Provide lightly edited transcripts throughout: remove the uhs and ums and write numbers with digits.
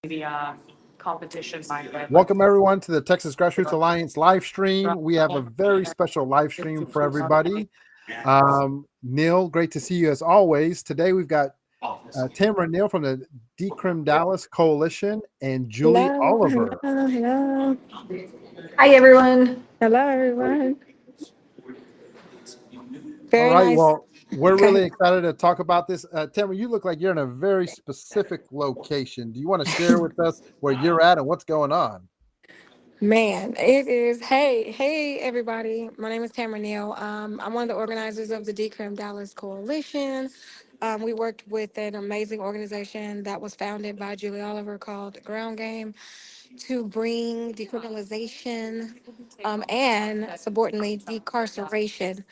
the competition minded. Welcome everyone to the Texas Grassroots Alliance live stream. We have a very special live stream for everybody. Neil, great to see you as always. Today we've got Tamara Neal from the Decrim Dallas Coalition and Julie Oliver. Hello. Hi, everyone. Hello, everyone. All right, Nice. well, we're Okay. really excited to talk about this. Tamara, you look like you're in a very specific location. Do you want to share with us where you're at and what's going on? Man, it is. Hey, everybody. My name is Tamara Neal. I'm one of the organizers of the Decrim Dallas Coalition. We worked with an amazing organization that was founded by Julie Oliver called Ground Game to bring decriminalization and, subordinately, decarceration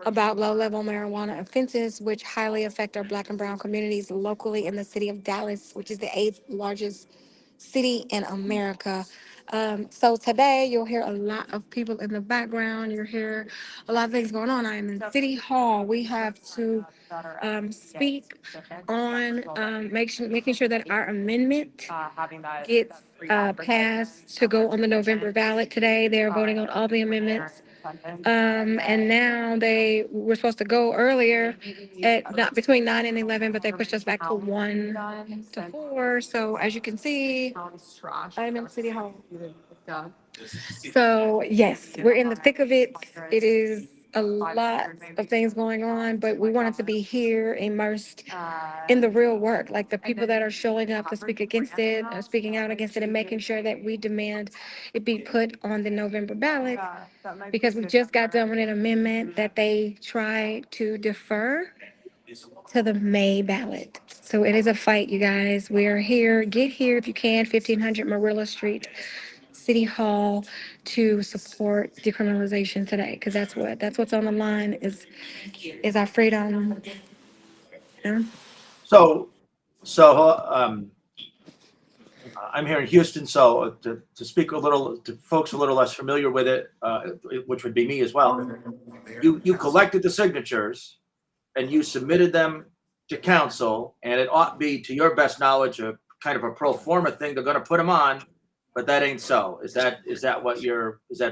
about low-level marijuana offenses, which highly affect our Black and Brown communities locally in the city of Dallas, which is the eighth largest city in America. So today you'll hear a lot of people in the background. You'll hear a lot of things going on. I am in City Hall. We have to speak on making sure that our amendment gets passed to go on the November ballot today. They are voting on all the amendments. And now they were supposed to go earlier at not between 9 and 11, but they pushed us back to 1 to 4. So as you can see, I'm in City Hall. So yes, we're in the thick of it. It is a lot of things going on, but we wanted to be here immersed in the real work, like the people that are showing up to speak against it, speaking out against it, and making sure that we demand it be put on the November ballot, because we just got done with an amendment that they tried to defer to the May ballot. So it is a fight, you guys. We are here. Get here if you can, 1500 Marilla Street, City Hall, to support decriminalization today, because that's what's on the line is our freedom. Yeah. So, I'm here in Houston. So to speak a little to folks a little less familiar with it, which would be me as well, you collected the signatures and you submitted them to council, and it ought be, to your best knowledge, a kind of a pro forma thing. They're going to put them on, but that ain't so. Is that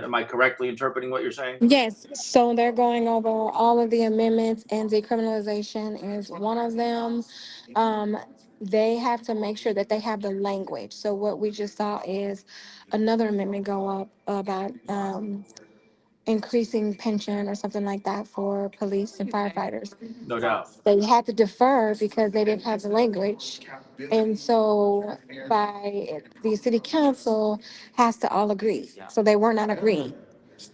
am I correctly interpreting what you're saying? Yes, so they're going over all of the amendments, and decriminalization is one of them. Um, they have to make sure that they have the language. So what we just saw is another amendment go up about increasing pension or something like that for police and firefighters. No doubt. They had to defer because they didn't have the language. And so by the city council has to all agree. So they were not agreeing.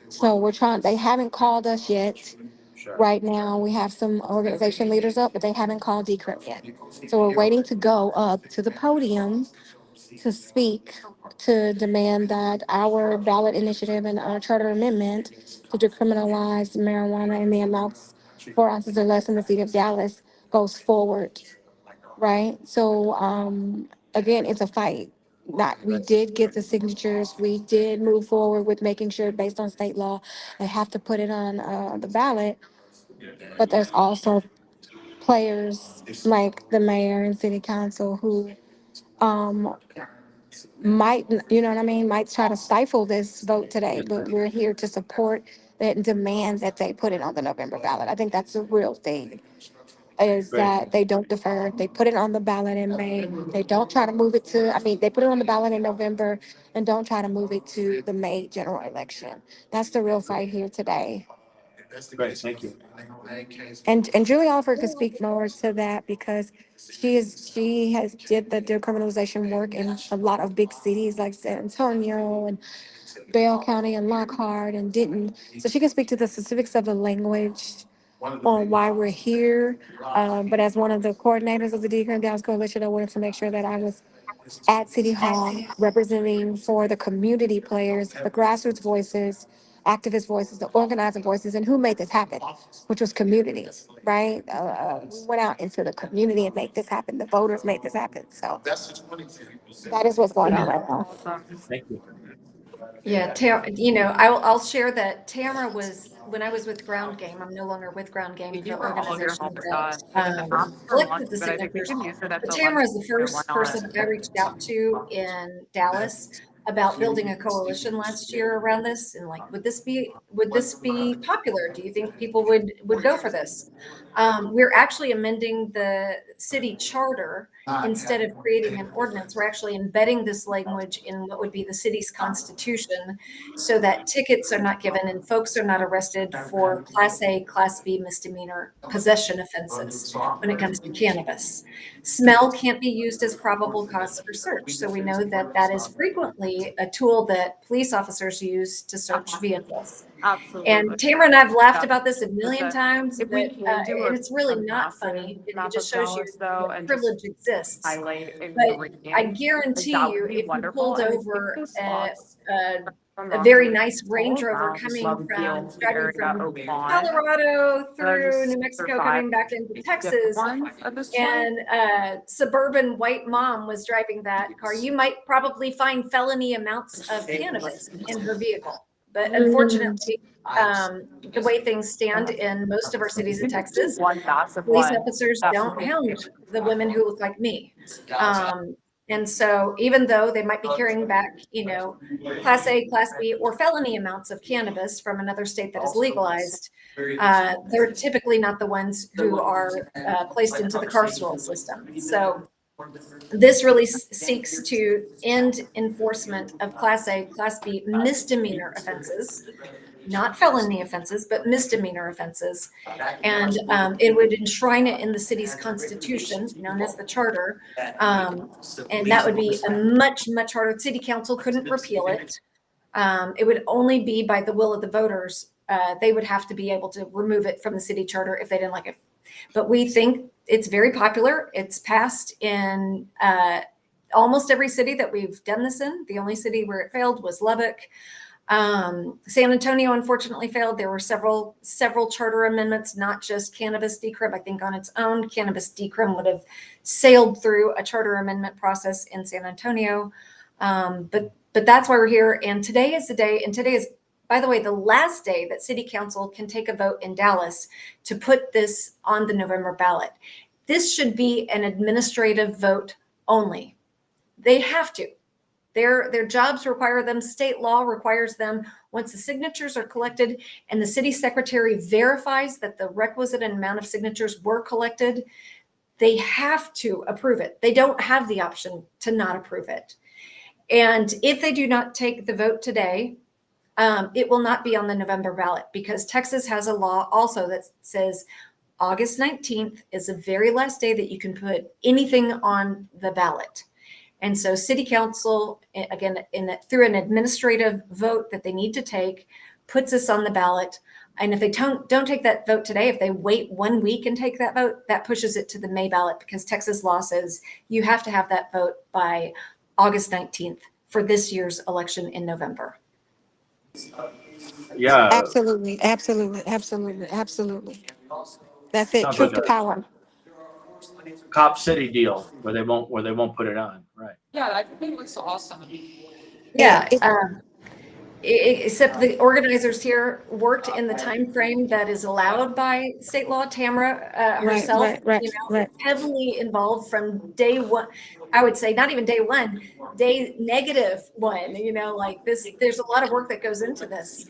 So they haven't called us yet. Sure. Right now, we have some organization leaders up, but they haven't called Decrim yet. So we're waiting to go up to the podium to speak, to demand that our ballot initiative and our charter amendment to decriminalize marijuana in the amounts 4 ounces or less in the city of Dallas goes forward, right? So, again, it's a fight. We did get the signatures. We did move forward with making sure, based on state law, they have to put it on the ballot. But there's also players like the mayor and city council who um, might, you know what I mean, might try to stifle this vote today. But we're here to support that and demand that they put it on the November ballot. I think that's the real thing, is Great. that they don't defer. They put it on the ballot in May. They don't try to move it to, they put it on the ballot in November and don't try to move it to the May general election. That's the real fight here today. Great. Thank you. And Julie Oliver could speak more to that, because she has did the decriminalization work in a lot of big cities like San Antonio and Bell County and Lockhart and Denton. So she can speak to the specifics of the language on why we're here. But as one of the coordinators of the Decrim Dallas Coalition, I wanted to make sure that I was at City Hall representing for the community players, the grassroots voices, activist voices, the organizer voices, and who made this happen, which was community, right? We went out into the community and made this happen. The voters made this happen. So that is what's going on right now. Thank you. Yeah, I'll share that Tamara was, when I was with Ground Game, I'm no longer with Ground Game, You the for all of your organization help with that that. And then not for lunch, collected the but I think we signatures. can use it at But the Tamara lunch. is the Why first not? person I reached out to in Dallas about building a coalition last year around this, and like, would this be popular? Do you think people would go for this? We're actually amending the city charter. Instead of creating an ordinance, we're actually embedding this language in what would be the city's constitution, so that tickets are not given and folks are not arrested for Class A, Class B misdemeanor possession offenses when it comes to cannabis. Smell can't be used as probable cause for search. So we know that that is frequently a tool that police officers use to search vehicles. Absolutely. And Tamara and I've laughed Yeah. about this a million times, If but we can do and it's really a not massive funny. It map just of shows you ballots, though, that and just privilege exists. highlight in But green, I like, guarantee that you, would be if you wonderful. pulled And I think over those a, spots a very nice Range all Rover around coming Love from Field driving area, from Oak Lawn, Colorado through just New Mexico, survive coming back into Texas, ones at this point. and a suburban white mom was driving that car, you might probably find felony amounts of cannabis in her vehicle. But unfortunately, the way things stand in most of our cities in Texas, One massive police one. officers That's don't the hound the women who look like me. And so even though they might be carrying back, Class A, Class B, or felony amounts of cannabis from another state that is legalized, they're typically not the ones who are placed into the carceral system. So this really seeks to end enforcement of Class A, Class B misdemeanor offenses, not felony offenses, but misdemeanor offenses. And it would enshrine it in the city's constitution, known as the charter. And that would be a much, much harder. City council couldn't repeal it. It would only be by the will of the voters. They would have to be able to remove it from the city charter if they didn't like it. But we think it's very popular. It's passed in almost every city that we've done this in. The only city where it failed was Lubbock. San Antonio unfortunately failed. There were several charter amendments, not just cannabis decrim. I think on its own, cannabis decrim would have sailed through a charter amendment process in San Antonio. But that's why we're here. And today is the day, and today is, by the way, the last day that city council can take a vote in Dallas to put this on the November ballot. This should be an administrative vote only. They have to. Their jobs require them, state law requires them. Once the signatures are collected and the city secretary verifies that the requisite amount of signatures were collected, they have to approve it. They don't have the option to not approve it. And if they do not take the vote today, it will not be on the November ballot, because Texas has a law also that says August 19th is the very last day that you can put anything on the ballot. And so city council, again, through an administrative vote that they need to take, puts us on the ballot. And if they don't take that vote today, if they wait 1 week and take that vote, that pushes it to the May ballot, because Texas law says you have to have that vote by August 19th for this year's election in November. Yeah, Absolutely. That's it. sounds Truth like to a power. Cop City deal where they won't put it on. Right. Yeah, I think it looks awesome. Yeah. It- Except the organizers here worked in the time frame that is allowed by state law. Tamara herself, right. heavily involved from day one. I would say not even day one, day -1. Like this, there's a lot of work that goes into this,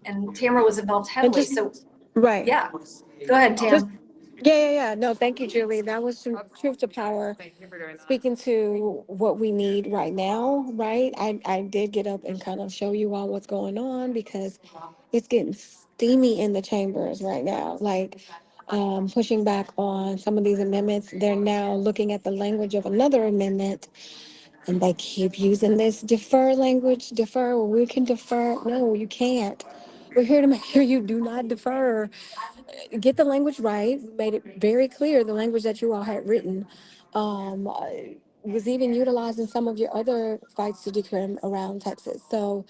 and Tamara was involved heavily. So Right. yeah, go ahead, Tam. Yeah. No, thank you, Julie. That was truth to power. Thank you for doing that. Speaking to what we need right now, right? I did get up and kind of show you all what's going on, because it's getting steamy in the chambers right now. Like, pushing back on some of these amendments. They're now looking at the language of another amendment, and they keep using this defer language. Defer, well, we can defer. No, you can't. We're here to make sure you do not defer. Get the language right. Made it very clear, the language that you all had written was even utilized in some of your other fights to decrim around Texas. So,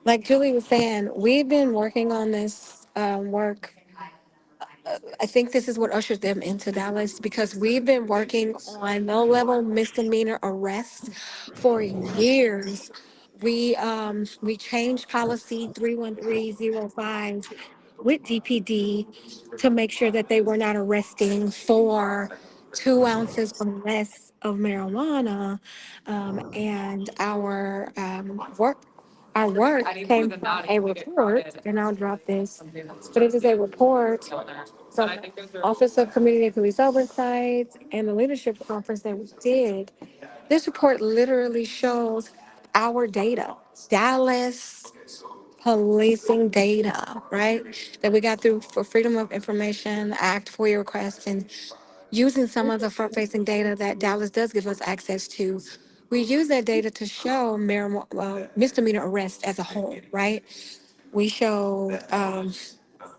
like Julie was saying, we've been working on this work. I think this is what ushered them into Dallas, because we've been working on low-level misdemeanor arrests for years. we changed policy 31305 with DPD to make sure that they were not arresting for 2 ounces or less of marijuana. And our work came from a report, and I'll drop this, but it is a report from Office of Community and Police Oversight and the leadership conference that we did. This report literally shows our data, Dallas policing data, right? That we got through for Freedom of Information Act FOIA requests, and using some of the front-facing data that Dallas does give us access to. We use that data to show misdemeanor arrests as a whole, right? We show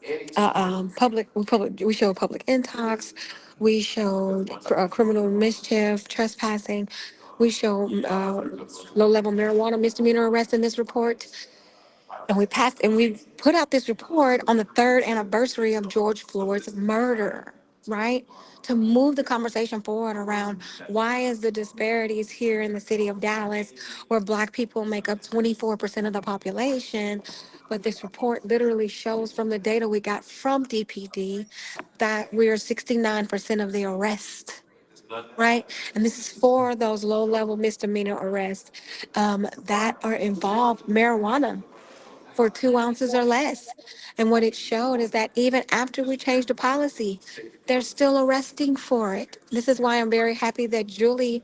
we show public intox. We showed criminal mischief, trespassing. We show low-level marijuana misdemeanor arrests in this report. And we put out this report on the third anniversary of George Floyd's murder, right? To move the conversation forward around why is the disparities here in the city of Dallas, where Black people make up 24% of the population. But this report literally shows from the data we got from DPD that we're 69% of the arrests, right? And this is for those low-level misdemeanor arrests that are involved marijuana for 2 ounces or less. And what it showed is that even after we changed the policy, they're still arresting for it. This is why I'm very happy that Julie,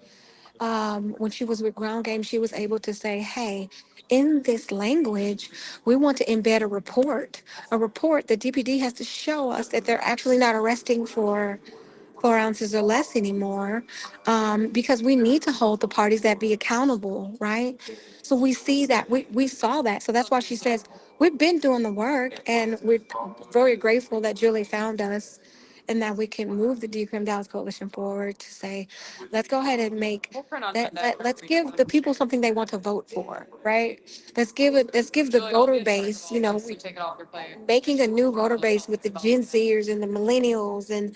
when she was with Ground Game, she was able to say, hey, in this language, we want to embed a report that DPD has to show us that they're actually not arresting for 4 ounces or less anymore, because we need to hold the parties that be accountable, right? So we see that, we saw that. So that's why she says, we've been doing the work, and we're very grateful that Julie found us and that we can move the Decrim Dallas Coalition forward to say, let's go ahead and let's give the people something they want to vote for, right? Let's give the voter base, making a new voter base with the Gen Zers and the millennials, and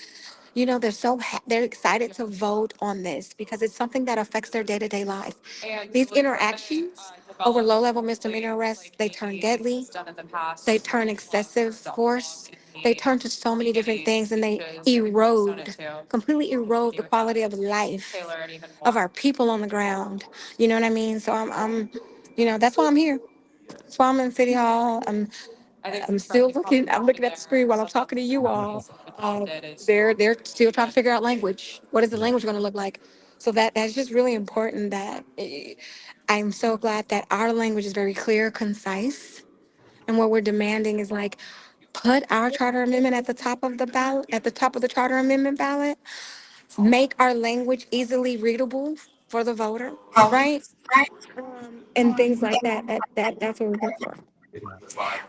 they're excited to vote on this because it's something that affects their day-to-day life. These interactions over low-level misdemeanor arrests, they turn deadly, they turn excessive force, they turn to so many different things, and they completely erode the quality of life of our people on the ground. You know what I mean? So that's why I'm here. That's why I'm in City Hall. I'm looking at the screen while I'm talking to you all. They're still trying to figure out language. What is the language going to look like? So that's just really important that I'm so glad that our language is very clear, concise. And what we're demanding is like, put our charter amendment at the top of the ballot, at the top of the charter amendment ballot, make our language easily readable for the voter, right? And things like that. That's what we're here for.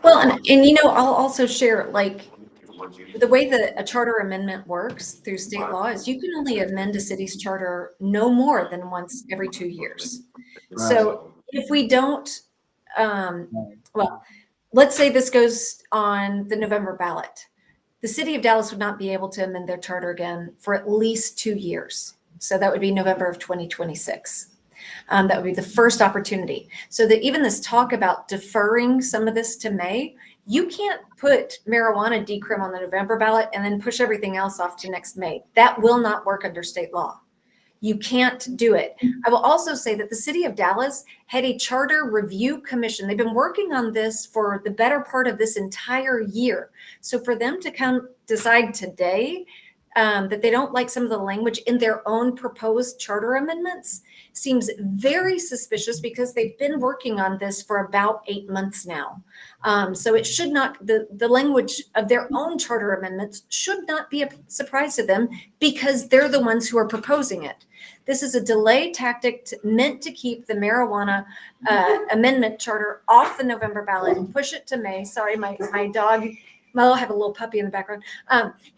Well, and I'll also share, like, the way that a charter amendment works through state law is you can only amend a city's charter no more than once every 2 years. So if we don't, well, let's say this goes on the November ballot, the city of Dallas would not be able to amend their charter again for at least 2 years. So that would be November of 2026. That would be the first opportunity. So that even this talk about deferring some of this to May, you can't put marijuana decrim on the November ballot and then push everything else off to next May. That will not work under state law. You can't do it. I will also say that the city of Dallas had a charter review commission. They've been working on this for the better part of this entire year. So for them to decide today that they don't like some of the language in their own proposed charter amendments seems very suspicious, because they've been working on this for about 8 months now. So it should not, the language of their own charter amendments should not be a surprise to them, because they're the ones who are proposing it. This is a delay tactic meant to keep the marijuana amendment charter off the November ballot and push it to May. Sorry, my dog, I'll have a little puppy in the background.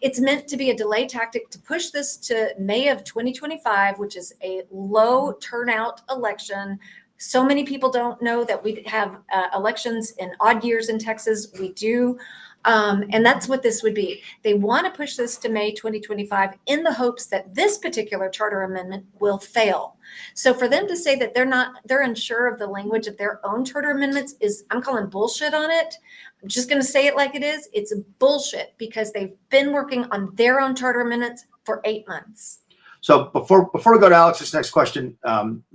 It's meant to be a delay tactic to push this to May of 2025, which is a low turnout election. So many people don't know that we have elections in odd years in Texas. We do. And that's what this would be. They want to push this to May 2025 in the hopes that this particular charter amendment will fail. So for them to say that they're unsure of the language of their own charter amendments I'm calling bullshit on it. I'm just going to say it like it is. It's bullshit because they've been working on their own charter amendments for 8 months. So before we go to Alex's next question,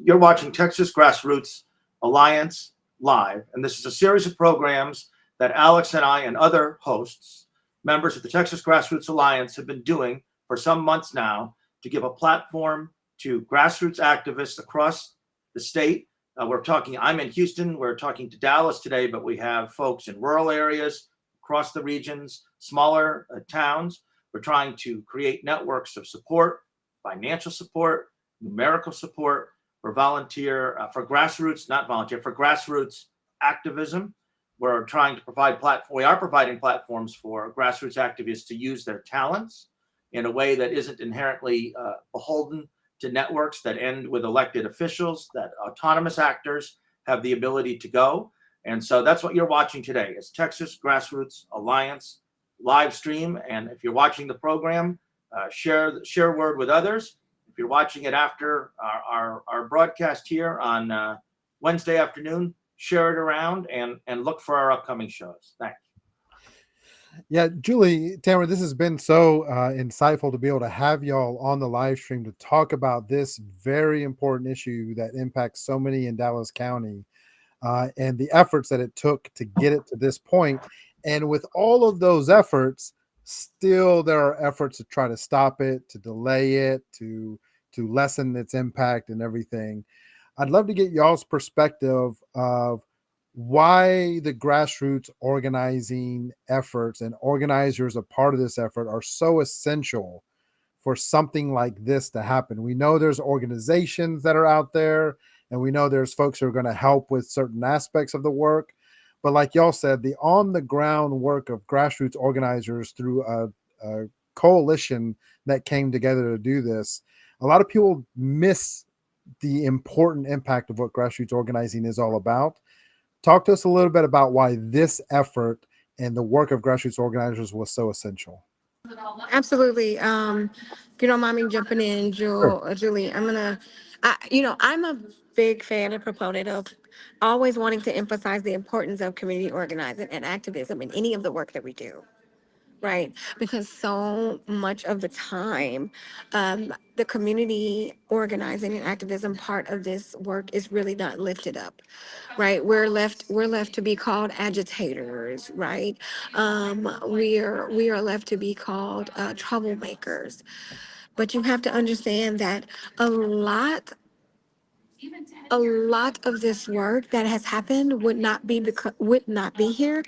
you're watching Texas Grassroots Alliance Live, and this is a series of programs that Alex and I and other hosts, members of the Texas Grassroots Alliance, have been doing for some months now to give a platform to grassroots activists across the state. I'm in Houston, we're talking to Dallas today, but we have folks in rural areas, across the regions, smaller towns. We're trying to create networks of support, financial support, numerical support for for grassroots activism. We are providing platforms for grassroots activists to use their talents in a way that isn't inherently beholden to networks that end with elected officials, that autonomous actors have the ability to go. And so that's what you're watching today is Texas Grassroots Alliance live stream. And if you're watching the program, share word with others. If you're watching it after our broadcast here on Wednesday afternoon, share it around and look for our upcoming shows. Thanks. Yeah, Julie, Tamara, this has been so insightful to be able to have y'all on the live stream to talk about this very important issue that impacts so many in Dallas County and the efforts that it took to get it to this point. And with all of those efforts, still there are efforts to try to stop it, to delay it, to lessen its impact and everything. I'd love to get y'all's perspective of why the grassroots organizing efforts and organizers a part of this effort are so essential for something like this to happen. We know there's organizations that are out there, and we know there's folks who are going to help with certain aspects of the work. But like y'all said, the on-the-ground work of grassroots organizers through a coalition that came together to do this, a lot of people miss the important impact of what grassroots organizing is all about. Talk to us a little bit about why this effort and the work of grassroots organizers was so essential. Absolutely. If you don't mind me jumping in, Julie, I'm a big fan and proponent of always wanting to emphasize the importance of community organizing and activism in any of the work that we do. Right, because so much of the time, the community organizing and activism part of this work is really not lifted up. Right, we're left to be called agitators. Right, we are left to be called troublemakers. But you have to understand that a lot a lot of this work that has happened would not be here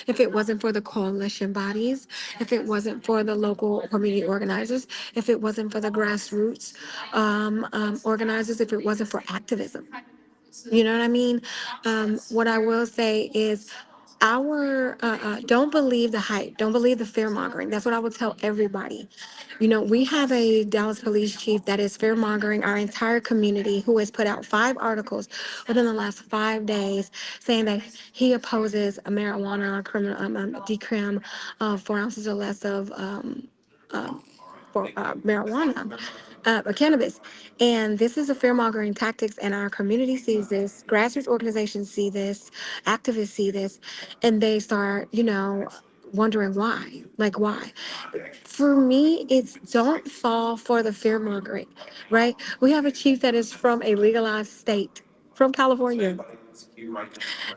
if it wasn't for the coalition bodies, if it wasn't for the local community organizers, if it wasn't for the grassroots organizers, if it wasn't for activism. You know what I mean? What I will say is don't believe the hype. Don't believe the fear mongering. That's what I would tell everybody. We have a Dallas police chief that is fear mongering our entire community, who has put out 5 articles within the last 5 days saying that he opposes a marijuana criminal decrim 4 ounces or less of for marijuana, cannabis. And this is a fear mongering tactics, and our community sees this, grassroots organizations see this, activists see this, and they start, wondering why. Like, why? For me, it's don't fall for the fear mongering, right? We have a chief that is from a legalized state, from California,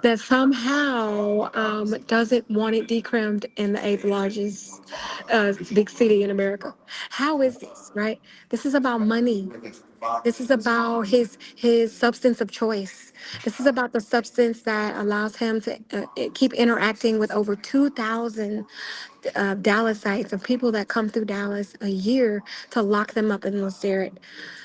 that somehow doesn't want it decrimmed in the 8th largest big city in America. How is this, right? This is about money. This is about his substance of choice. This is about the substance that allows him to keep interacting with over 2,000 Dallasites, of people that come through Dallas a year, to lock them up in Lesteret.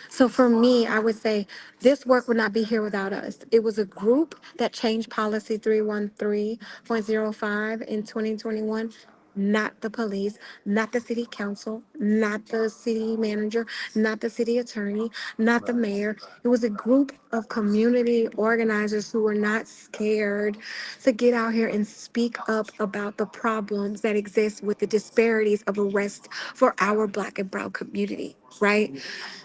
So for me, I would say this work would not be here without us. It was a group that changed policy 313.05 in 2021. not the police, not the city council, not the city manager, not the city attorney, not the mayor. It was a group of community organizers who were not scared to get out here and speak up about the problems that exist with the disparities of arrest for our Black and Brown community, right?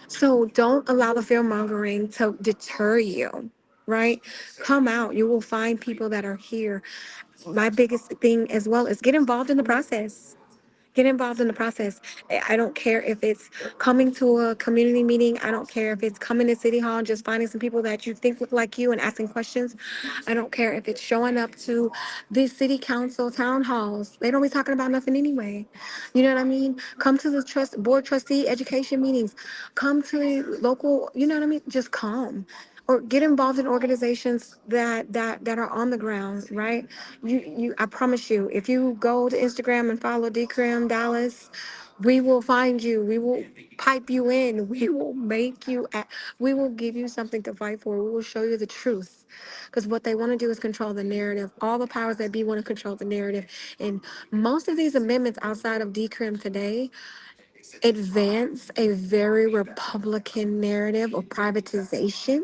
So don't allow the fear mongering to deter you, right? Come out. You will find people that are here. My biggest thing as well is get involved in the process. Get involved in the process. I don't care if it's coming to a community meeting. I don't care if it's coming to City Hall and just finding some people that you think look like you and asking questions. I don't care if it's showing up to the city council town halls. They don't be talking about nothing anyway. You know what I mean? Come to the board trustee education meetings. Come to local, you know what I mean? Just come. Or get involved in organizations that are on the ground, right? I promise you, if you go to Instagram and follow Decrim Dallas, we will find you. We will pipe you in. We will we will give you something to fight for. We will show you the truth. Because what they want to do is control the narrative. All the powers that be want to control the narrative. And most of these amendments outside of Decrim today advance a very Republican narrative of privatization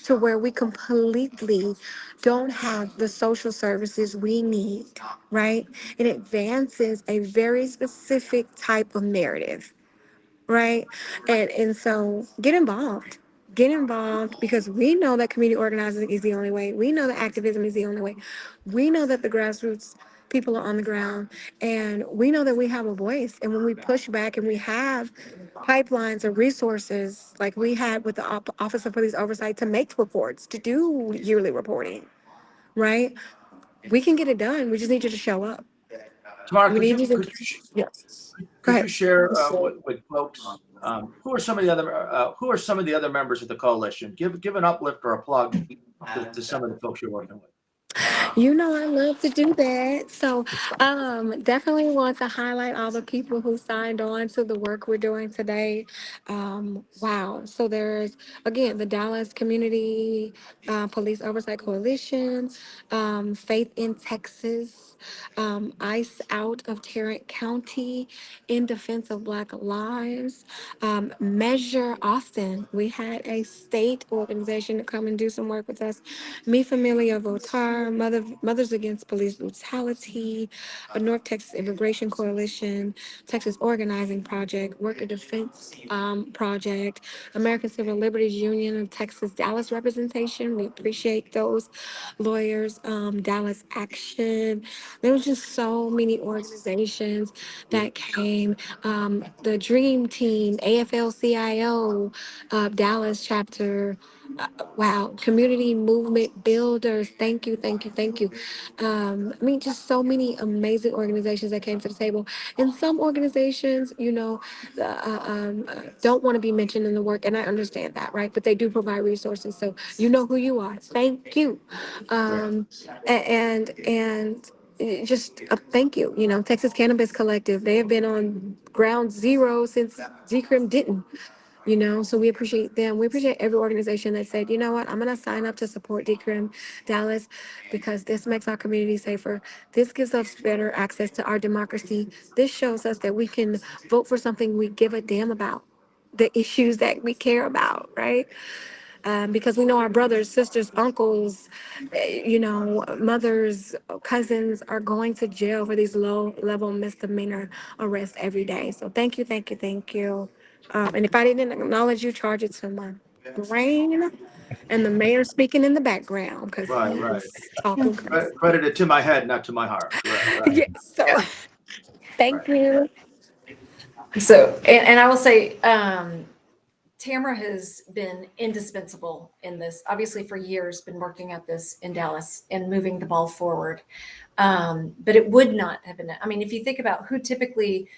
to where we completely don't have the social services we need, right? It advances a very specific type of narrative, right? And so get involved. Get involved because we know that community organizing is the only way. We know that activism is the only way. We know that the grassroots people are on the ground and we know that we have a voice. And when we push back and we have pipelines or resources like we had with the Office of Police Oversight to make reports, to do yearly reporting, right? We can get it done. We just need you to show up. Tamara, We need you to, yes. Go could you ahead. share with folks who are some of the other members of the coalition? Give an uplift or a plug to some of the folks you're working with. You know, I love to do that. So, definitely want to highlight all the people who signed on to the work we're doing today. Wow. So there's, again, the Dallas Community Police Oversight Coalition, Faith in Texas, ICE Out of Tarrant County, In Defense of Black Lives, Measure Austin. We had a state organization to come and do some work with us. Mi Familia Votar, Mothers Against Police Brutality, a North Texas Immigration Coalition, Texas Organizing Project, Worker Defense Project, American Civil Liberties Union of Texas, Dallas representation. We appreciate those lawyers. Dallas Action. There was just so many organizations that came. The Dream Team, AFL-CIO, Dallas chapter. Wow, community movement builders. Thank you, thank you, thank you. I mean, just so many amazing organizations that came to the table. And some organizations, you know, don't want to be mentioned in the work, and I understand that, right? But they do provide resources, so you know who you are. Thank you. And just thank you. You know, Texas Cannabis Collective. They have been on ground zero since Decrim didn't. You know, so we appreciate them. We appreciate every organization that said, you know what, I'm going to sign up to support Decrim Dallas because this makes our community safer. This gives us better access to our democracy. This shows us that we can vote for something we give a damn about, the issues that we care about, right? Because we know our brothers, sisters, uncles, you know, mothers, cousins are going to jail for these low level misdemeanor arrests every day. So thank you, thank you, thank you. And if I didn't acknowledge you, charge it to my brain and the mayor speaking in the background because Right, he right. is talking crazy. Credited to my head, not to my heart. Right. Yes, so thank you. So, and I will say, Tamara has been indispensable in this, obviously for years, been working at this in Dallas and moving the ball forward. But it would not have been, I mean, if you think about who typically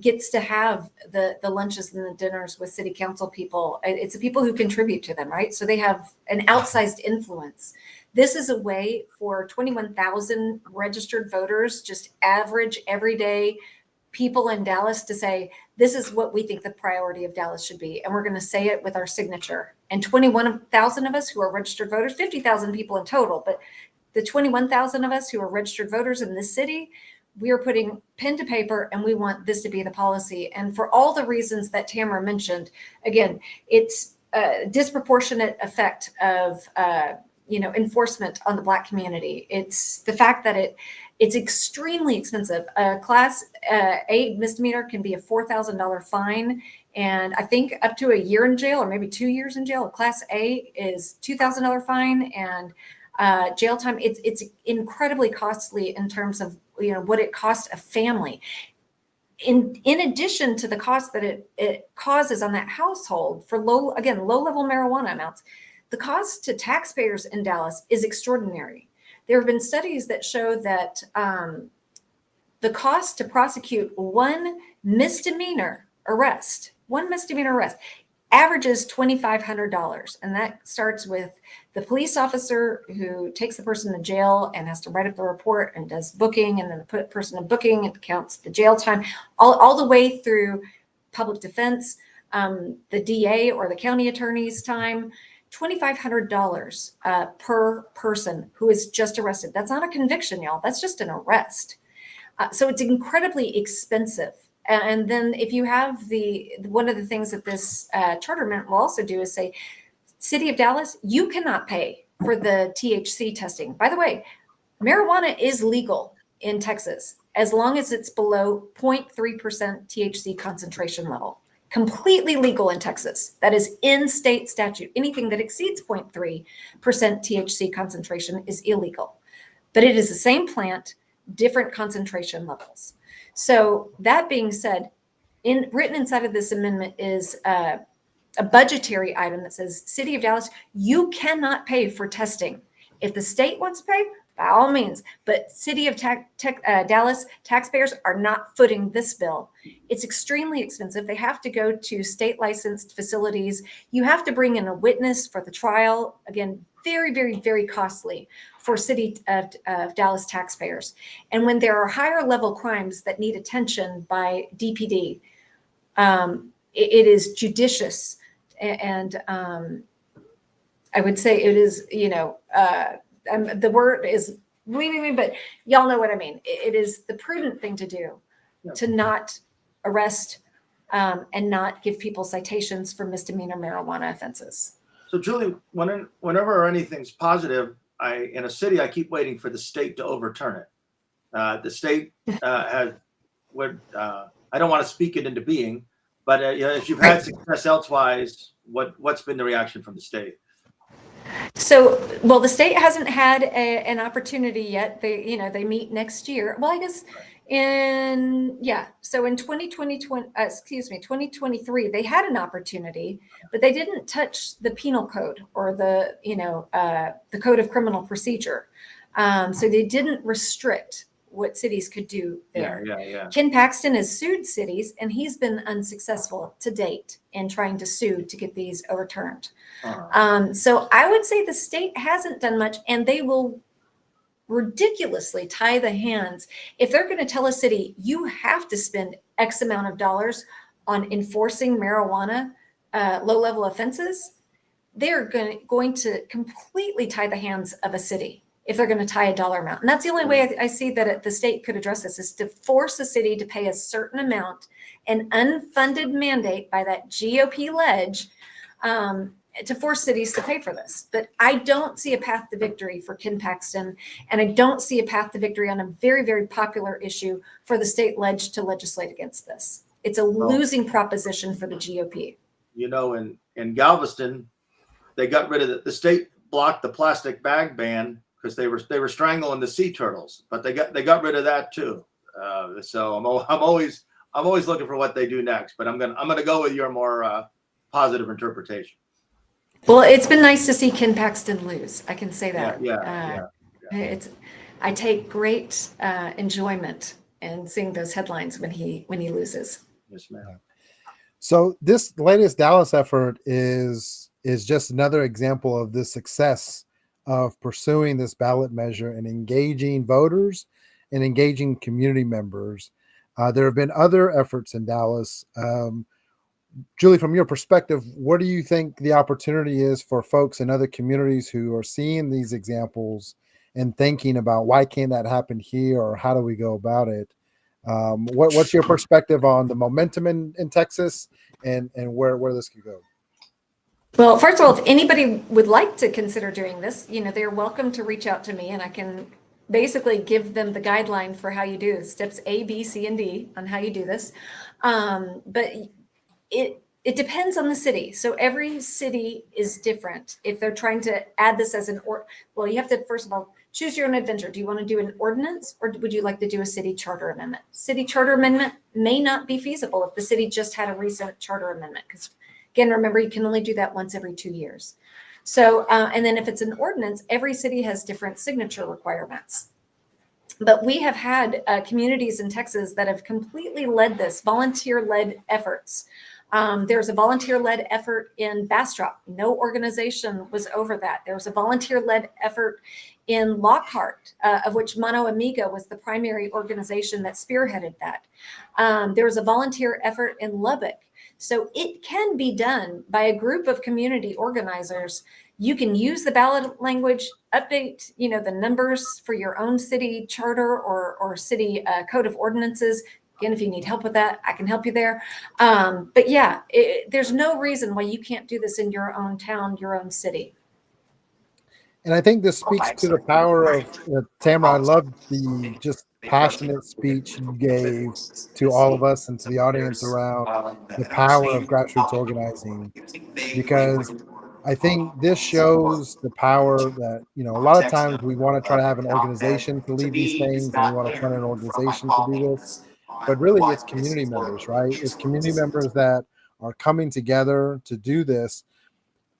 gets to have the lunches and the dinners with city council people, it's the people who contribute to them, right? So they have an outsized influence. This is a way for 21,000 registered voters, just average, everyday people in Dallas to say, this is what we think the priority of Dallas should be. And we're going to say it with our signature. And 21,000 of us who are registered voters, 50,000 people in total, but the 21,000 of us who are registered voters in this city, we are putting pen to paper and we want this to be the policy. And for all the reasons that Tamara mentioned, again, it's a disproportionate effect of, enforcement on the Black community. It's the fact that it's extremely expensive. A class A misdemeanor can be a $4,000 fine, and I think up to a year in jail or maybe 2 years in jail. A class A is $2,000 fine and jail time. It's incredibly costly in terms of what it costs a family. In addition to the cost that it causes on that household for low-level marijuana amounts, the cost to taxpayers in Dallas is extraordinary. There have been studies that show that the cost to prosecute one misdemeanor arrest averages $2,500. And that starts with the police officer who takes the person to jail and has to write up the report and does booking, and then the person in booking, it counts the jail time, all the way through public defense, the DA or the county attorney's time. $2,500 per person who is just arrested. That's not a conviction, y'all. That's just an arrest. So it's incredibly expensive. And then if you have one of the things that this charter amendment will also do is say, City of Dallas, you cannot pay for the THC testing. By the way, marijuana is legal in Texas as long as it's below 0.3% THC concentration level. Completely legal in Texas. That is in state statute. Anything that exceeds 0.3% THC concentration is illegal. But it is the same plant, different concentration levels. So that being said, written inside of this amendment is a budgetary item that says, City of Dallas, you cannot pay for testing. If the state wants to pay, by all means, but City of Dallas taxpayers are not footing this bill. It's extremely expensive. They have to go to state licensed facilities. You have to bring in a witness for the trial. Again, very, very, very costly for City of Dallas taxpayers. And when there are higher level crimes that need attention by DPD, it is judicious. And I would say it is, the word is leaving me, but y'all know what I mean. It is the prudent thing to do to not arrest and not give people citations for misdemeanor marijuana offenses. So Julie, whenever anything's positive, in a city, I keep waiting for the state to overturn it. The state I don't want to speak it into being, but as you've had success elsewise, what's been the reaction from the state? So, well, the state hasn't had an opportunity yet. They meet next year. Well, I guess so in 2023, they had an opportunity, but they didn't touch the penal code or the code of criminal procedure. So they didn't restrict what cities could do there. Yeah. Ken Paxton has sued cities, and he's been unsuccessful to date in trying to sue to get these overturned. So I would say the state hasn't done much, and they will ridiculously tie the hands. If they're going to tell a city, you have to spend X amount of dollars on enforcing marijuana, low-level offenses, they're going to completely tie the hands of a city if they're going to tie a dollar amount. And that's the only way I see that the state could address this, is to force a city to pay a certain amount, an unfunded mandate by that GOP ledge, to force cities to pay for this. But I don't see a path to victory for Ken Paxton, and I don't see a path to victory on a very, very popular issue for the state ledge to legislate against this. It's a losing proposition for the GOP. In Galveston, they got rid of the state blocked the plastic bag ban because they were strangling the sea turtles, but they got rid of that too. So I'm always looking for what they do next, but I'm gonna go with your more positive interpretation. Well, it's been nice to see Ken Paxton lose. I can say that. Yeah. I take great enjoyment in seeing those headlines when he loses. Yes, ma'am. So this latest Dallas effort is just another example of the success of pursuing this ballot measure and engaging voters and engaging community members. There have been other efforts in Dallas. Julie, from your perspective, what do you think the opportunity is for folks in other communities who are seeing these examples and thinking about why can't that happen here, or how do we go about it. What's your perspective on the momentum in Texas, and where this could go? Well, first of all, if anybody would like to consider doing this, they're welcome to reach out to me, and I can basically give them the guideline for how you do this, steps A, B, C, and D on how you do this. But it depends on the city. So every city is different. If they're trying to add this as well, you have to, first of all, choose your own adventure. Do you want to do an ordinance, or would you like to do a city charter amendment? City charter amendment may not be feasible if the city just had a recent charter amendment, because again, remember, you can only do that once every 2 years. So, and then if it's an ordinance, every city has different signature requirements. But we have had communities in Texas that have completely led this, volunteer-led efforts. There's a volunteer-led effort in Bastrop. No organization was over that. There was a volunteer-led effort in Lockhart, of which Mano Amiga was the primary organization that spearheaded that. There was a volunteer effort in Lubbock. So it can be done by a group of community organizers. You can use the ballot language, update, the numbers for your own city charter or city code of ordinances. Again, if you need help with that, I can help you there. But yeah, there's no reason why you can't do this in your own town, your own city. And I think this speaks to the power of Tamara. I love the just passionate speech you gave to all of us and to the audience around the power of grassroots organizing, because I think this shows the power that, a lot of times we want to try to have an organization to lead these things, and we want to fund an organization to do this, but really it's community members, right? It's community members that are coming together to do this.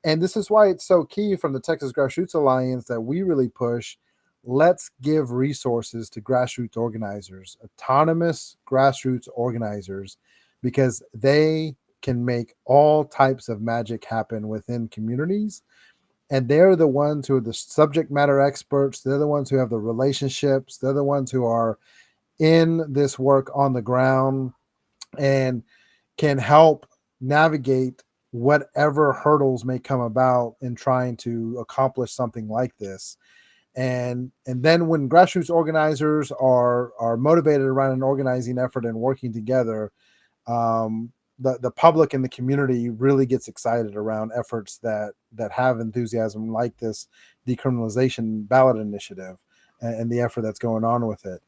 And this is why it's so key from the Texas Grassroots Alliance that we really push. Let's give resources to grassroots organizers, autonomous grassroots organizers, because they can make all types of magic happen within communities. And they're the ones who are the subject matter experts. They're the ones who have the relationships. They're the ones who are in this work on the ground and can help navigate whatever hurdles may come about in trying to accomplish something like this. And then when grassroots organizers are motivated around an organizing effort and working together, the public and the community really gets excited around efforts that have enthusiasm, like this decriminalization ballot initiative and the effort that's going on with it.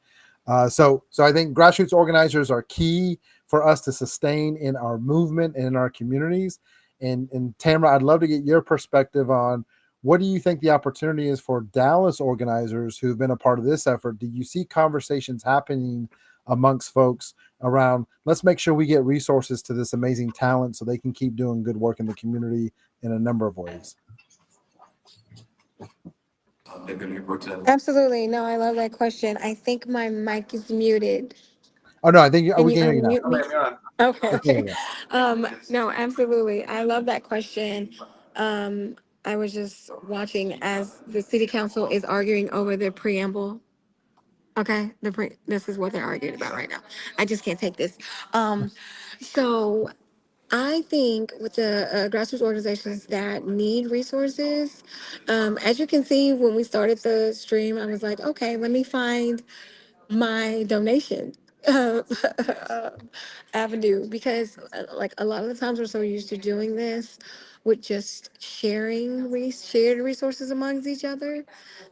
So I think grassroots organizers are key for us to sustain in our movement and in our communities. And Tamara, I'd love to get your perspective on what do you think the opportunity is for Dallas organizers who've been a part of this effort? Do you see conversations happening amongst folks around, let's make sure we get resources to this amazing talent so they can keep doing good work in the community in a number of ways? Absolutely. No, I love that question. I think my mic is muted. Oh, no, I think Can we you can hear you now. unmute me? Okay. We can hear you. No, absolutely. I love that question. I was just watching as the city council is arguing over the preamble. Okay, this is what they're arguing about right now. I just can't take this. So I think with the grassroots organizations that need resources, as you can see, when we started the stream, I was like, okay, let me find my donation uh, avenue, because like a lot of the times we're so used to doing this with just shared resources amongst each other,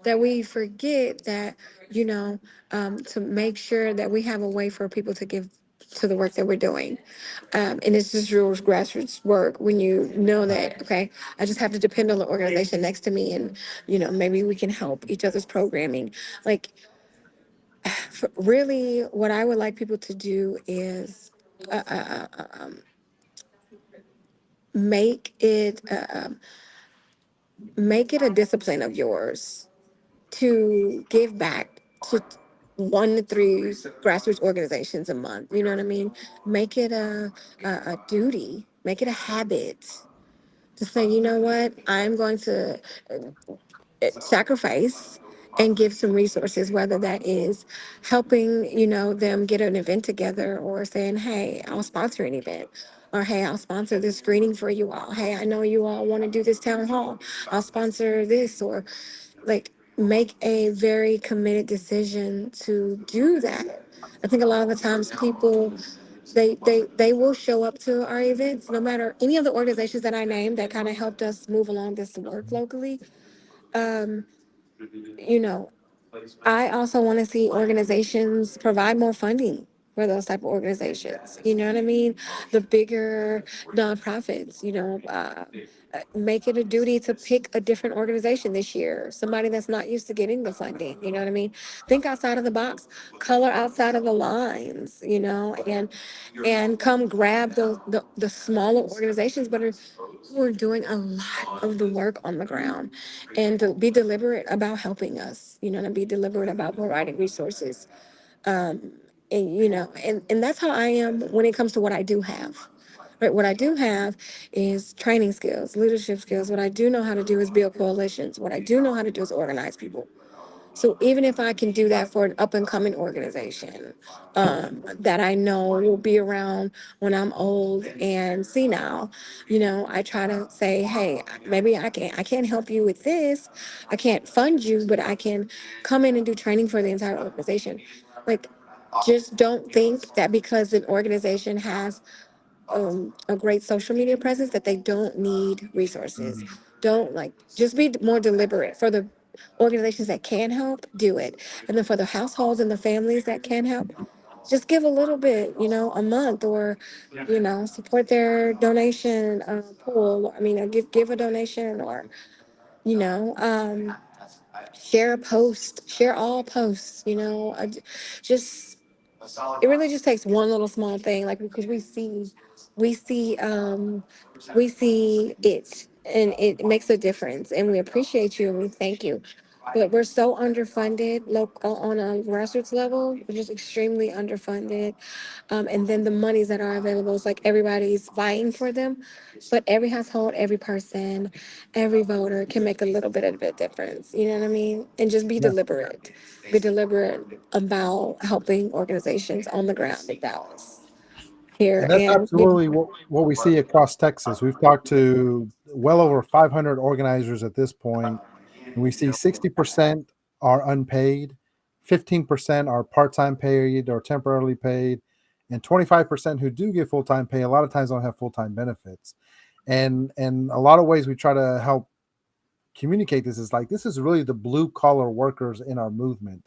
that we forget that, to make sure that we have a way for people to give to the work that we're doing. And it's just real grassroots work when you know that, okay, I just have to depend on the organization next to me, and maybe we can help each other's programming. Like, really, what I would like people to do is uh, uh, uh, um, make it make it a discipline of yours to give back to 1 to 3 grassroots organizations a month. You know what I mean? Make it a duty. Make it a habit to say, you know what, I'm going to sacrifice and give some resources, whether that is helping, them get an event together, or saying, hey, I'll sponsor an event, or hey, I'll sponsor this screening for you all. Hey, I know you all want to do this town hall. I'll sponsor this, or like make a very committed decision to do that. I think a lot of the times people they will show up to our events, no matter any of the organizations that I named that kind of helped us move along this work locally. Um, you know, I also want to see organizations provide more funding for those type of organizations. You know what I mean? The bigger nonprofits, make it a duty to pick a different organization this year, somebody that's not used to getting the funding. You know what I mean? Think outside of the box, color outside of the lines, and come grab the smaller organizations, but who are doing a lot of the work on the ground, and to be deliberate about helping us, and be deliberate about providing resources. Um, and that's how I am when it comes to what I do have. Right, what I do have is training skills, leadership skills. What I do know how to do is build coalitions. What I do know how to do is organize people. So even if I can do that for an up and coming organization, that I know will be around when I'm old and senile, I try to say, hey, maybe I can't help you with this. I can't fund you, but I can come in and do training for the entire organization. Like, just don't think that because an organization has a great social media presence that they don't need resources. Don't, just be more deliberate. For the organizations that can help, do it. And then for the households and the families that can help, just give a little bit, a month, or support their donation pool. I mean, give a donation, or you know um share a post, share all posts. Just it really just takes one little small thing, like, because we see we see it, and it makes a difference, and we appreciate you and we thank you. But we're so underfunded on a grassroots level. We're just extremely underfunded. And then the monies that are available, it's like everybody's vying for them, but every household, every person, every voter can make a little bit of a difference. You know what I mean? And just be deliberate. Be deliberate about helping organizations on the ground in Dallas here. And that's And absolutely what we see across Texas. We've talked to well over 500 organizers at this point, and we see 60% are unpaid, 15% are part-time paid or temporarily paid, and 25% who do get full-time pay a lot of times don't have full-time benefits. And a lot of ways we try to help communicate this is like, this is really the blue collar workers in our movement,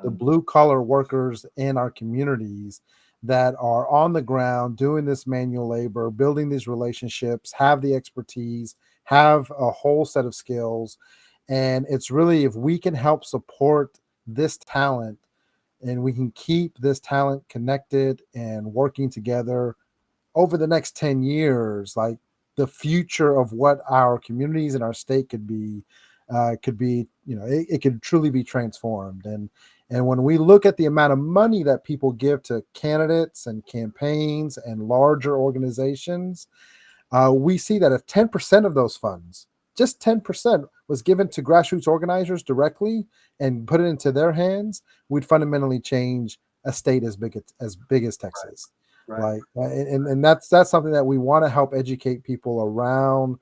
the blue collar workers in our communities that are on the ground doing this manual labor, building these relationships, have the expertise, have a whole set of skills. And it's really, if we can help support this talent and we can keep this talent connected and working together over the next 10 years, like, the future of what our communities and our state could be, it could truly be transformed. And when we look at the amount of money that people give to candidates and campaigns and larger organizations, we see that if 10% of those funds, just 10%, was given to grassroots organizers directly and put it into their hands, we'd fundamentally change a state as big as Texas. Right. And that's something that we want to help educate people around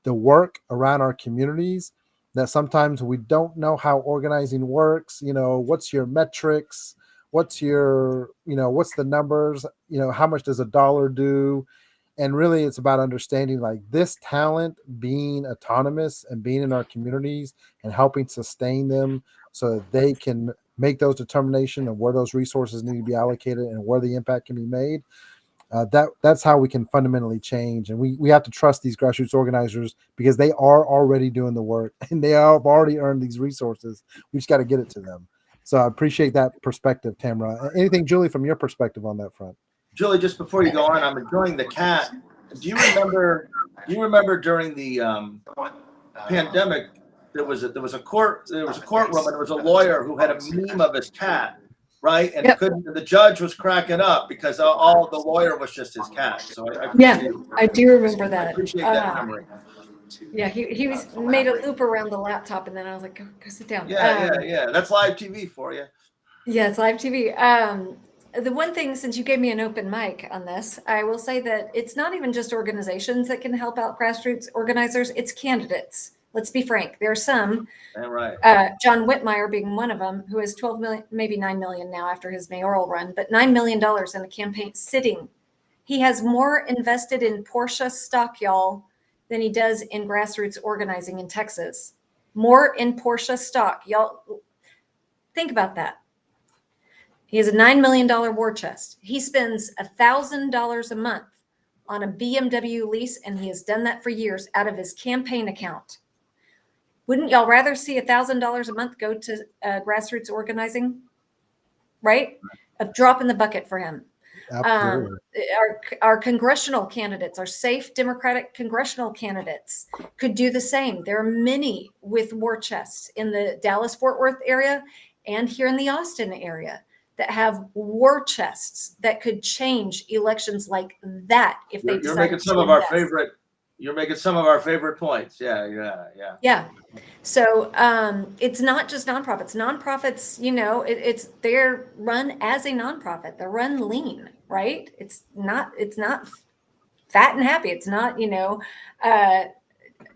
the work around our communities, that sometimes we don't know how organizing works. What's your metrics? What's what's the numbers? How much does a dollar do? And really, it's about understanding, like, this talent being autonomous and being in our communities and helping sustain them so that they can make those determinations of where those resources need to be allocated and where the impact can be made. That's how we can fundamentally change. And we have to trust these grassroots organizers, because they are already doing the work and they have already earned these resources. We just got to get it to them. So I appreciate that perspective, Tamara. Anything, Julie, from your perspective on that front? Julie, just before you go on, I'm enjoying the cat. Do you remember during the pandemic, there was a courtroom, and there was a lawyer who had a meme of his cat, right? And the judge was cracking up because all the lawyer was just his cat. So I do remember that. I appreciate that memory. Yeah, he was made a loop around the laptop, and then I was like, go sit down. Yeah. That's live TV for you. Yeah, it's live TV. The one thing, since you gave me an open mic on this, I will say that it's not even just organizations that can help out grassroots organizers, it's candidates Let's be frank. There are some, Damn right. John Whitmire being one of them, who has 12 million, maybe 9 million now after his mayoral run, but $9 million in the campaign sitting. He has more invested in Porsche stock, y'all, than he does in grassroots organizing in Texas. More in Porsche stock. Y'all, think about that. He has a $9 million war chest. He spends $1,000 a month on a BMW lease, and he has done that for years out of his campaign account. Wouldn't y'all rather see $1,000 a month go to grassroots organizing? Right? A drop in the bucket for him. Absolutely. Our congressional candidates, our safe Democratic congressional candidates, could do the same. There are many with war chests in the Dallas-Fort Worth area and here in the Austin area that have war chests that could change elections like that if they You're decide making to some of our invest. favorite. You're making some of our favorite points. Yeah. Yeah. So it's not just nonprofits. Nonprofits, you know, they're run as a nonprofit. They're run lean, right? It's not fat and happy. It's not, you know,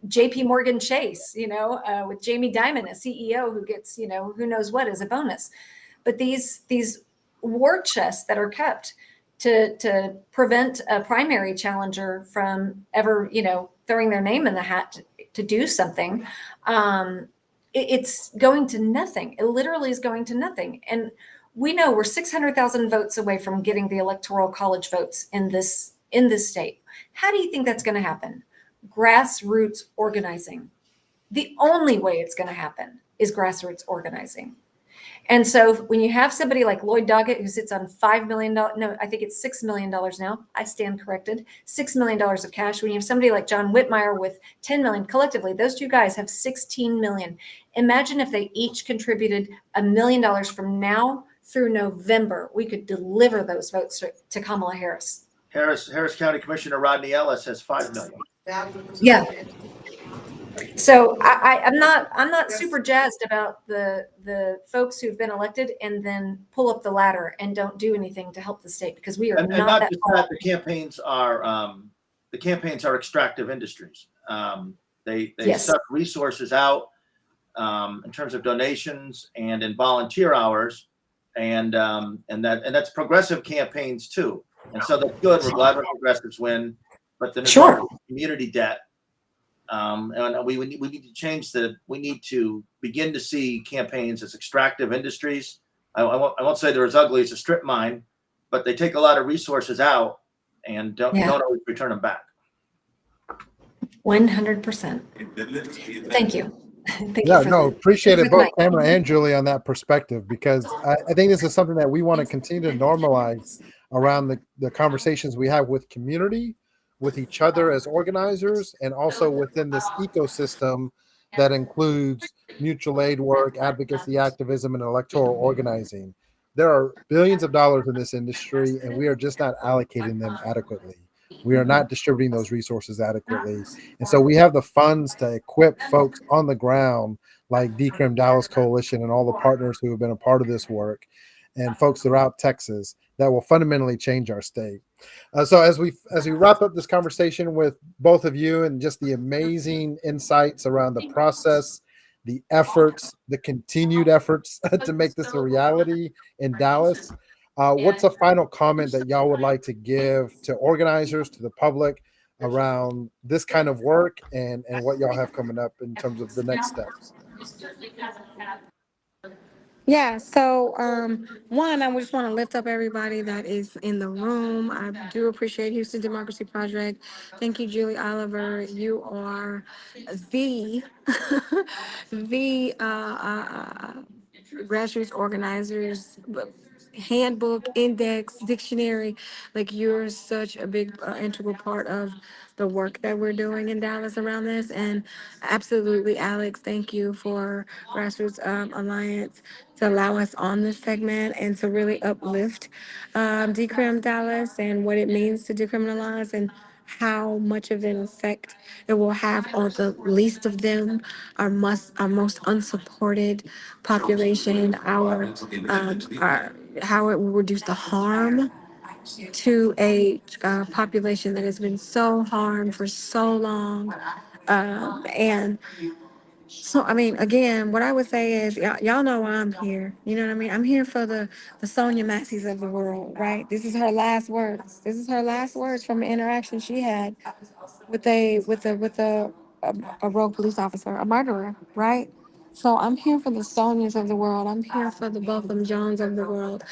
JP Morgan Chase, you know, with Jamie Dimon, a CEO who gets, you know, who knows what as a bonus. But these war chests that are kept to prevent a primary challenger from ever, you know, throwing their name in the hat to do something, it's going to nothing. It literally is going to nothing. And we know we're 600,000 votes away from getting the electoral college votes in this state. How do you think that's going to happen? Grassroots organizing. The only way it's going to happen is grassroots organizing. And so when you have somebody like Lloyd Doggett, who sits on $5 million, no, I think it's $6 million now. I stand corrected. $6 million of cash. When you have somebody like John Whitmire with 10 million collectively, those two guys have 16 million. Imagine if they each contributed $1 million from now through November, we could deliver those votes to Kamala Harris. Harris County Commissioner Rodney Ellis has 5 million. Yeah. So I'm not super jazzed about the folks who've been elected and then pull up the ladder and don't do anything to help the state, because we are And not not that just far. that, the campaigns are extractive industries. They Yes. suck resources out in terms of donations and in volunteer hours, and that's progressive campaigns too. And so that's good. We're glad when progressives win, but then there's Sure. community debt. And we need to change we need to begin to see campaigns as extractive industries. I won't say they're as ugly as a strip mine, but they take a lot of resources out and don't always return them back. 100%. Thank you. Thank Yeah, you for no, the- appreciate for it, the both mic. Tamara and Julie, on that perspective, because I think this is something that we want to continue to normalize around the conversations we have with community, with each other as organizers, and also within this ecosystem that includes mutual aid work, advocacy, activism, and electoral organizing. There are billions of dollars in this industry, and we are just not allocating them adequately. We are not distributing those resources adequately. And so we have the funds to equip folks on the ground like Decrim Dallas Coalition and all the partners who have been a part of this work, and folks throughout Texas that will fundamentally change our state. So as we wrap up this conversation with both of you and just the amazing insights around the process, the efforts, the continued efforts to make this a reality in Dallas, what's a final comment that y'all would like to give to organizers, to the public, around this kind of work and what y'all have coming up in terms of the next steps? Yeah, so one, I just want to lift up everybody that is in the room. I do appreciate Houston Democracy Project. Thank you, Julie Oliver. You are the the grassroots organizers handbook, index, dictionary. Like, you're such a big integral part of the work that we're doing in Dallas around this. And absolutely, Alex, thank you for Grassroots Alliance to allow us on this segment and to really uplift Decrim Dallas and what it means to decriminalize and how much of an effect it will have on the least of them, our most unsupported population, our how it will reduce the harm to a population that has been so harmed for so long, and So, I mean, again, what I would say is, y'all know why I'm here. You know what I mean? I'm here for the Sonia Massey's of the world, right? This is her last words. This is her last words from an interaction she had with a rogue police officer, a murderer, right? So I'm here for the Sonias of the world. I'm here for the Botham Johns of the world.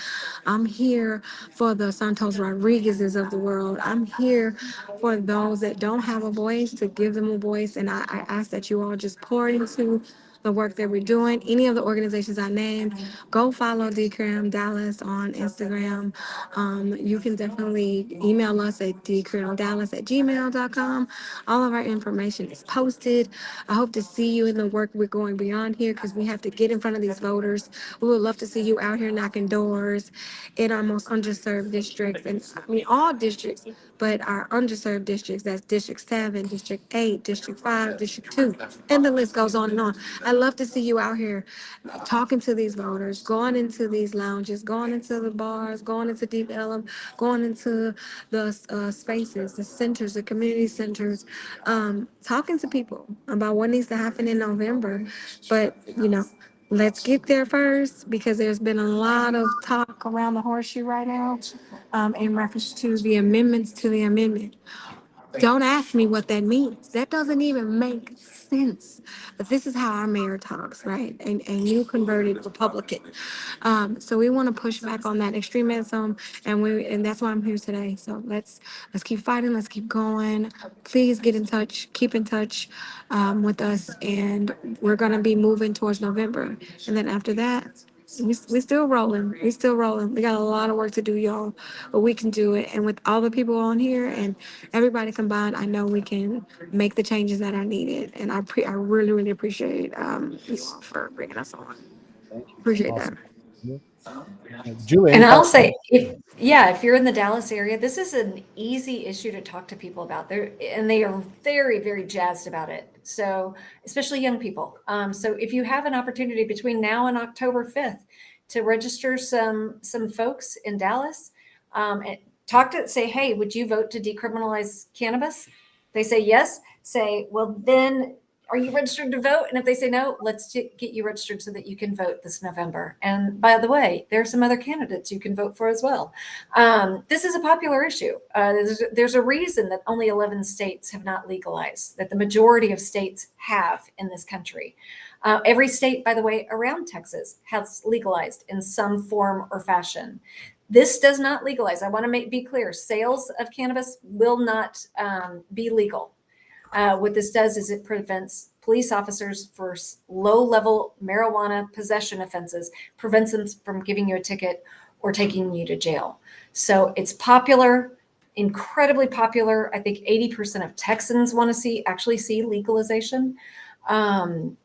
I'm here for the Santos Rodriguezes of the world. I'm here for those that don't have a voice to give them a voice. And I ask that you all just pour into the work that we're doing. Any of the organizations I named, go follow Decrim Dallas on Instagram. You can definitely email us at decrimdallas@gmail.com. All of our information is posted. I hope to see you in the work we're going beyond here because we have to get in front of these voters. We would love to see you out here knocking doors in our most underserved districts, and I mean all districts, but our underserved districts, that's District 7, District 8, District 5, District 2, and the list goes on and on. I love to see you out here talking to these voters, going into these lounges, going into the bars, going into Deep Ellum, going into the spaces, the centers, the community centers, talking to people about what needs to happen in November. But, let's get there first because there's been a lot of talk around the horseshoe right now in reference to the amendments to the amendment. Don't ask me what that means. That doesn't even make sense. But this is how our mayor talks, right? And you converted Republican. So we want to push back on that extremism, and that's why I'm here today. So let's keep fighting. Let's keep going. Please get in touch. Keep in touch with us, and we're gonna be moving towards November. And then after that, we still rolling. We still rolling. We got a lot of work to do, y'all, but we can do it. And with all the people on here and everybody combined, I know we can make the changes that are needed. And I really, really appreciate you all for bringing us on. Appreciate that. Awesome. Julie, And any I'll thoughts? say, if you're in the Dallas area, this is an easy issue to talk to people about. They are very, very jazzed about it. So, especially young people. So if you have an opportunity between now and October 5th to register some folks in Dallas, and say, hey, would you vote to decriminalize cannabis? They say yes. Say, well, then are you registered to vote? And if they say no, let's get you registered so that you can vote this November. And by the way, there are some other candidates you can vote for as well. This is a popular issue. There's a reason that only 11 states have not legalized, that the majority of states have in this country. Every state, by the way, around Texas has legalized in some form or fashion. This does not legalize. I want to be clear. Sales of cannabis will not be legal. What this does is it prevents police officers for low-level marijuana possession offenses, prevents them from giving you a ticket or taking you to jail. So it's popular, incredibly popular. I think 80% of Texans want to actually see legalization.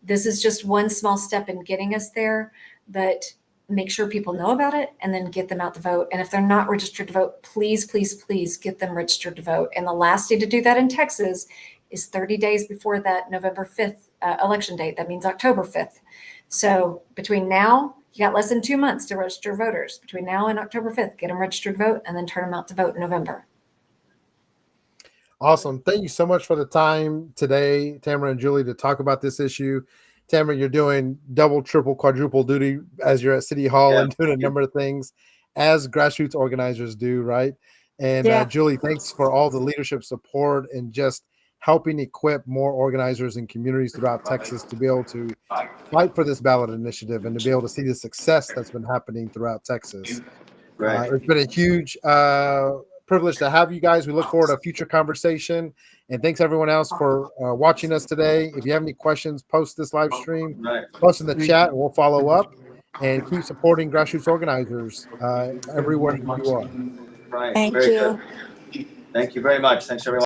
This is just one small step in getting us there, but make sure people know about it and then get them out to vote. And if they're not registered to vote, please, please, please get them registered to vote. And the last day to do that in Texas is 30 days before that November 5th election date. That means October 5th. So between now, you got less than 2 months to register voters. Between now and October 5th, get them registered to vote and then turn them out to vote in November. Awesome. Thank you so much for the time today, Tamara and Julie, to talk about this issue. Tamara, you're doing double, triple, quadruple duty as you're at City Hall and doing a number of things as grassroots organizers do, right? And Julie, thanks for all the leadership support and just helping equip more organizers and communities throughout Texas to be able to fight for this ballot initiative and to be able to see the success that's been happening throughout Texas. It's been a huge privilege to have you guys. We look forward to a future conversation. And thanks everyone else for watching us today. If you have any questions, post this live stream, post in the chat, and we'll follow up. And keep supporting grassroots organizers everywhere you are. Thank you. Thank you very much. Thanks, everyone.